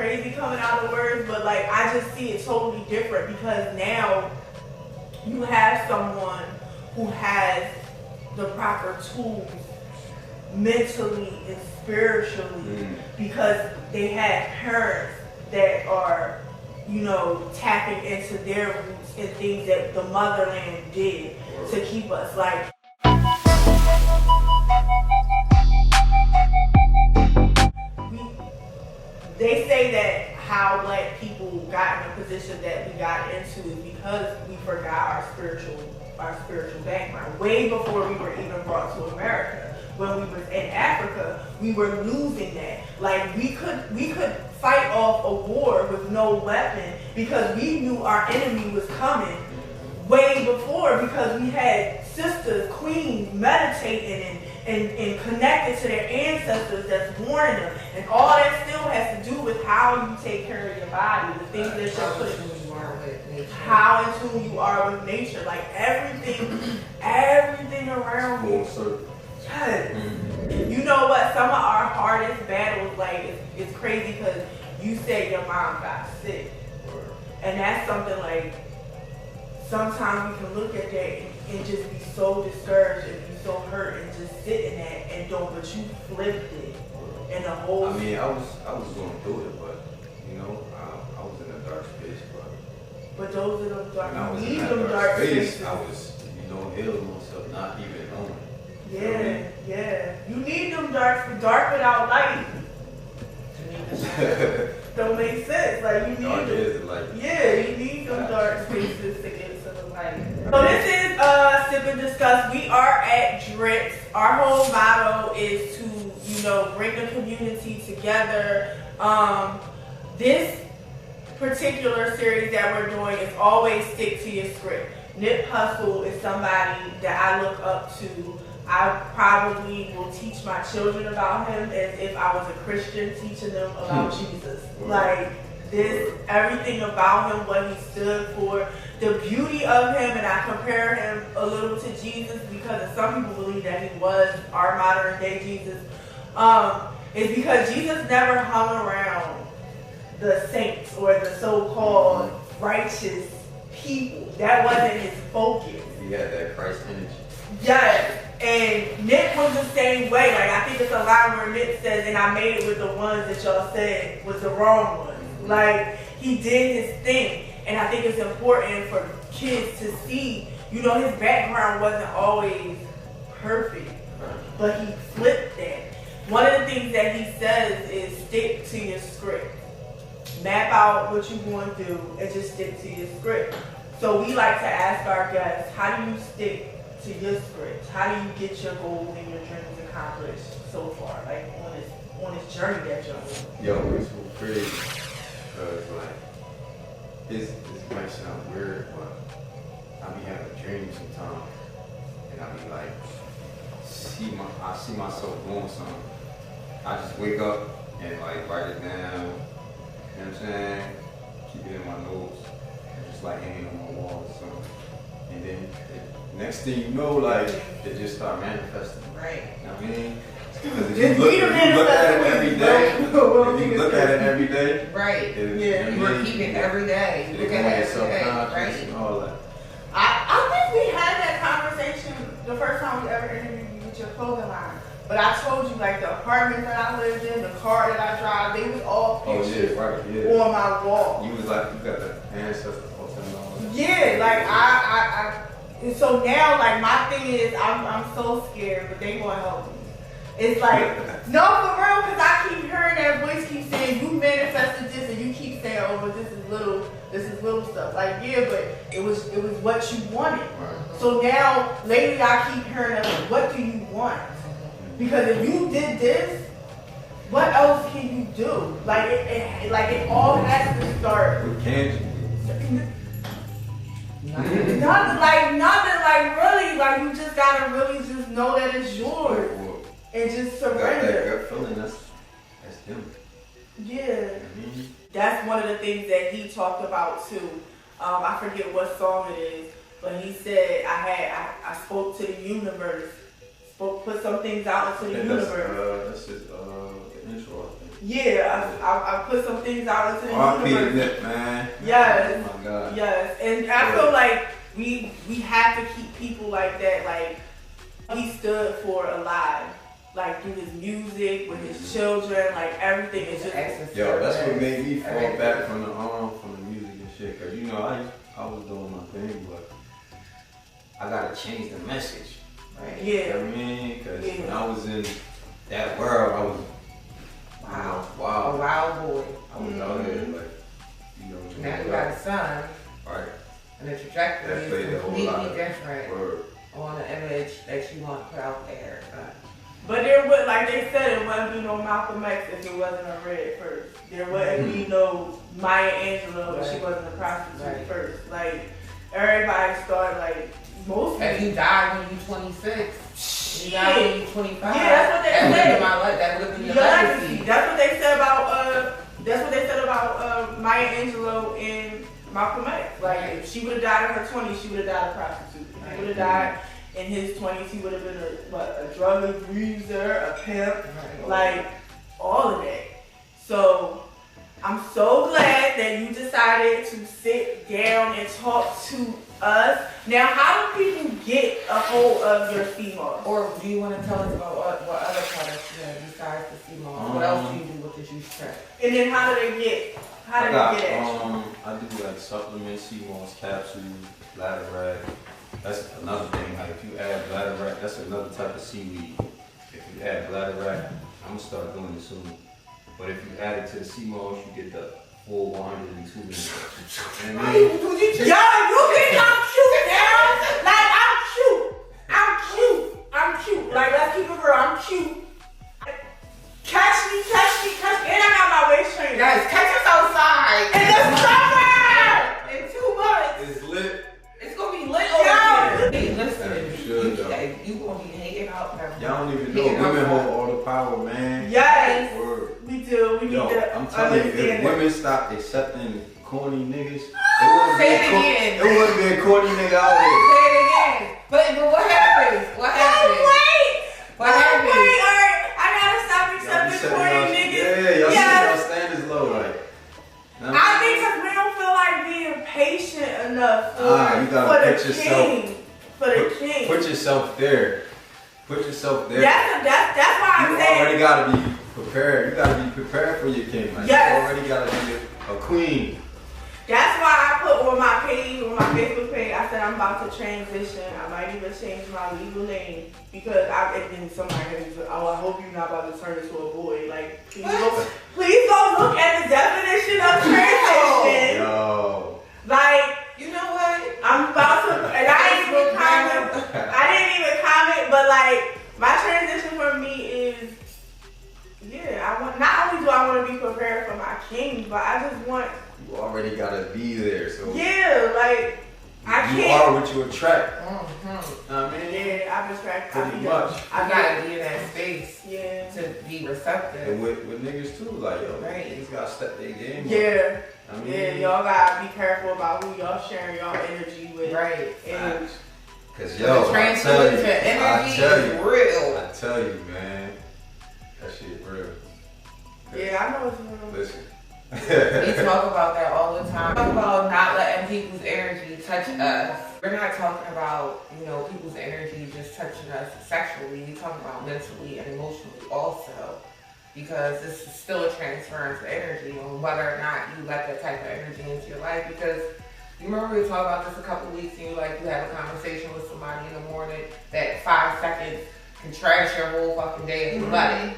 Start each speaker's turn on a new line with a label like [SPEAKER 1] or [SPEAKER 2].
[SPEAKER 1] crazy coming out of words, but like I just see it totally different because now you have someone who has the proper tools mentally and spiritually because they have parents that are, you know, tapping into their roots and things that the motherland did to keep us. Like, they say that how black people got in the position that we got into is because we forgot our spiritual background way before we were even brought to America. When we was in Africa, we were losing that. Like we could fight off a war with no weapon because we knew our enemy was coming way before because we had sisters, queens meditating and connected to their ancestors that's warning them. And all that still has to do with how you take care of your body, the things that you're putting how in tune you are with nature. Like everything around you. Yes. You know what? Some of our hardest battles, like, it's crazy because you said your mom got sick. And that's something like, sometimes we can look at that and just be so discouraged and be so hurt and just sit in that and don't, but you flipped it. And the whole...
[SPEAKER 2] I mean, I was going through it, but, you know, I was in a dark space,
[SPEAKER 1] but those are the dark,
[SPEAKER 2] when I was
[SPEAKER 1] you
[SPEAKER 2] in
[SPEAKER 1] need
[SPEAKER 2] that
[SPEAKER 1] them
[SPEAKER 2] dark space,
[SPEAKER 1] spaces.
[SPEAKER 2] I was, you know, healing myself, not even knowing.
[SPEAKER 1] Yeah. You need them dark without light. Don't make sense. Like you need
[SPEAKER 2] dark
[SPEAKER 1] them.
[SPEAKER 2] is the light.
[SPEAKER 1] Yeah, you need them dark spaces to get to the light. So this is Sip and Discuss. We are at Drips. Our whole motto is to, you know, bring the community together. This particular series that we're doing is always stick to your script. Nip Hussle is somebody that I look up to. I probably will teach my children about him as if I was a Christian teaching them about Jesus. Like this, everything about him, what he stood for, the beauty of him, and I compare him a little to Jesus because some people believe that he was our modern day Jesus. Is because Jesus never hung around the saints or the so-called righteous people. That wasn't his focus.
[SPEAKER 2] He had that Christ energy.
[SPEAKER 1] Yes. And Nip was the same way. Like, I think it's a line where Nip says, and I made it with the ones that y'all said was the wrong ones. Like, he did his thing. And I think it's important for kids to see, you know, his background wasn't always perfect, but he flipped that. One of the things that he says is stick to your script. Map out what you're going to do and just stick to your script. So we like to ask our guests, how do you stick to your script? How do you get your goals and your dreams accomplished so far? Like on this journey that you're on?
[SPEAKER 2] Yo, it's so crazy. Cause like, this might sound weird, but I be having dreams sometimes, and I be like, I see myself doing something. I just wake up and like write it down. You know what I'm saying? Keep it in my notes, and just like hanging on my wall or something. And then next thing you know, like, it just start manifesting.
[SPEAKER 1] Right.
[SPEAKER 2] You know what I mean? Because if you look at it every day,
[SPEAKER 3] right?
[SPEAKER 2] You
[SPEAKER 3] work keeping every day.
[SPEAKER 2] Look at it subconscious, right? And all that.
[SPEAKER 1] I think we had that conversation the first time we ever interviewed you with your clothing line. But I told you, like, the apartment that I lived in, the car that I drive, they was all pictures on my wall.
[SPEAKER 2] You was like, you got the ancestors hotel and all that.
[SPEAKER 1] Yeah, like I and so now, like, my thing is, I'm so scared, but they gonna help me. It's like, no, for real, because I keep hearing that voice keep saying, you manifested this, and you keep saying, oh, but this is little stuff. Like, yeah, but it was what you wanted.
[SPEAKER 2] Right.
[SPEAKER 1] So now, lately, I keep hearing, what do you want? Because if you did this, what else can you do? Like, it all has to start.
[SPEAKER 2] What can you do?
[SPEAKER 1] Nothing like really, like you just gotta really just know that it's yours and just surrender.
[SPEAKER 2] That feeling, that's him.
[SPEAKER 1] Yeah.
[SPEAKER 2] Mm-hmm.
[SPEAKER 1] That's one of the things that he talked about too. I forget what song it is, but he said I spoke to the universe, put some things out into the universe.
[SPEAKER 2] That's just the intro, I think.
[SPEAKER 1] Yeah, I I put some things out into the
[SPEAKER 2] R.I.P. to
[SPEAKER 1] universe.
[SPEAKER 2] Nip, man.
[SPEAKER 1] Yes.
[SPEAKER 2] Oh my God.
[SPEAKER 1] Yes, and I feel like we have to keep people like that. Like he stood for alive, like through his music, with his children, like everything is just.
[SPEAKER 2] Yo, that's what made me fall back from the music and shit. Cause you know I was doing my thing, but I gotta change the message.
[SPEAKER 1] Right.
[SPEAKER 2] You know what I mean? Cause when I was in that world, I was
[SPEAKER 3] a wild boy.
[SPEAKER 2] I was out here like, you know.
[SPEAKER 3] Now you got a son,
[SPEAKER 2] right?
[SPEAKER 3] and the trajectory
[SPEAKER 2] That played a
[SPEAKER 3] is
[SPEAKER 2] whole
[SPEAKER 3] completely
[SPEAKER 2] lot of
[SPEAKER 3] different
[SPEAKER 2] word.
[SPEAKER 3] on the image that you want to put out there.
[SPEAKER 1] But there would, like they said, it wouldn't be no Malcolm X if it wasn't a red first. There wouldn't be no Maya Angelou if she wasn't a prostitute first. Like everybody started like most.
[SPEAKER 3] If you died when you 26, you died when you 25.
[SPEAKER 1] Yeah, that's what they said.
[SPEAKER 3] That would have been your
[SPEAKER 1] legacy.
[SPEAKER 3] legacy.
[SPEAKER 1] That's what they said about. That's what they said about Maya Angelou and Malcolm X. Like if she would have died in her 20s, she would have died a prostitute. If he would have died in his 20s, he would have been a drug abuser, a pimp, like all of that. So I'm so glad that you decided to sit down and talk to us. Now, how do people get a hold of your sea moss?
[SPEAKER 3] Or do you want to tell us about what other products you have besides the sea moss? What else do you do with the juice track?
[SPEAKER 1] And then how do they get? How do they get it?
[SPEAKER 2] I do like supplements, sea moss capsules, bladder rag. That's another thing. Like if you add bladder rag, that's another type of seaweed. If you add bladder rag, I'm gonna start doing it soon. But if you add it to the sea moss, you get the full 102 minutes. And then,
[SPEAKER 1] Yo, you think I'm cute now? Like I'm cute. Like let's keep it real. I'm cute. Catch me. And I got my waist trainer.
[SPEAKER 3] Guys, catch us outside.
[SPEAKER 1] In the summer. In 2 months.
[SPEAKER 2] it's lit.
[SPEAKER 3] It's gonna be lit over here. Hey,
[SPEAKER 2] Yeah,
[SPEAKER 3] listen,
[SPEAKER 2] you should, though.
[SPEAKER 3] you gonna be hating out now.
[SPEAKER 2] Y'all don't even know women hold all the power, man.
[SPEAKER 1] Yes.
[SPEAKER 2] Word.
[SPEAKER 1] We do. We need
[SPEAKER 2] Yo,
[SPEAKER 1] to
[SPEAKER 2] I'm telling you, if
[SPEAKER 1] understand
[SPEAKER 2] women stop accepting corny niggas, it
[SPEAKER 3] Say it again.
[SPEAKER 2] wouldn't be a corny nigga out here.
[SPEAKER 3] Say it again. But what happens? What happens? What happens?
[SPEAKER 1] Wait, alright. I gotta stop accepting corny niggas.
[SPEAKER 2] Y'all
[SPEAKER 1] Yes.
[SPEAKER 2] see y'all standards low, like.
[SPEAKER 1] I think because we don't feel like being patient enough
[SPEAKER 2] you gotta
[SPEAKER 1] for
[SPEAKER 2] put
[SPEAKER 1] the
[SPEAKER 2] yourself-
[SPEAKER 1] king. For the king.
[SPEAKER 2] Put yourself there. Put yourself there.
[SPEAKER 1] That's why I'm
[SPEAKER 2] You
[SPEAKER 1] saying.
[SPEAKER 2] already gotta be prepared. You gotta be prepared for your king. Like,
[SPEAKER 1] Yes.
[SPEAKER 2] you already gotta be a queen.
[SPEAKER 1] That's why I put on my page, on my Facebook page, I said I'm about to transition. I might even change my legal name because and then somebody was like, oh, I hope you're not about to turn into a boy. Like, please go look at the definition of transition.
[SPEAKER 2] Yo.
[SPEAKER 1] Like,
[SPEAKER 3] You know what?
[SPEAKER 1] I'm about to, and I didn't even comment, but like, my transition for me is, not only do I want to be prepared for my king, but I just want,
[SPEAKER 2] You already gotta be there. So
[SPEAKER 1] like, I
[SPEAKER 2] you
[SPEAKER 1] can't.
[SPEAKER 2] are what you attract.
[SPEAKER 3] Mm-hmm.
[SPEAKER 2] I mean,
[SPEAKER 1] Yeah, I've attracted.
[SPEAKER 2] pretty much.
[SPEAKER 3] I gotta be in that space
[SPEAKER 1] Yeah.
[SPEAKER 3] to be receptive.
[SPEAKER 2] And with niggas too, like yo,
[SPEAKER 3] Right.
[SPEAKER 2] niggas gotta step their game up.
[SPEAKER 1] Yeah.
[SPEAKER 2] I mean,
[SPEAKER 1] Yeah, y'all gotta be careful about who y'all sharing y'all energy with.
[SPEAKER 3] Right.
[SPEAKER 1] And
[SPEAKER 2] Cause
[SPEAKER 3] The
[SPEAKER 2] yo, I tell
[SPEAKER 3] transference
[SPEAKER 2] you,
[SPEAKER 3] to energy
[SPEAKER 2] I tell
[SPEAKER 3] is
[SPEAKER 2] you,
[SPEAKER 3] real.
[SPEAKER 2] I tell you, man, that shit real.
[SPEAKER 1] yeah, I know it's real.
[SPEAKER 2] Listen.
[SPEAKER 3] We talk about that all the time. We talk about not letting people's energy touch us. We're not talking about, people's energy just touching us sexually. We're talking about mentally and emotionally also. Because this is still a transference of energy on whether or not you let that type of energy into your life. Because you remember we talked about this a couple weeks and you have a conversation with somebody in the morning that 5 seconds can trash your whole fucking day if you let it.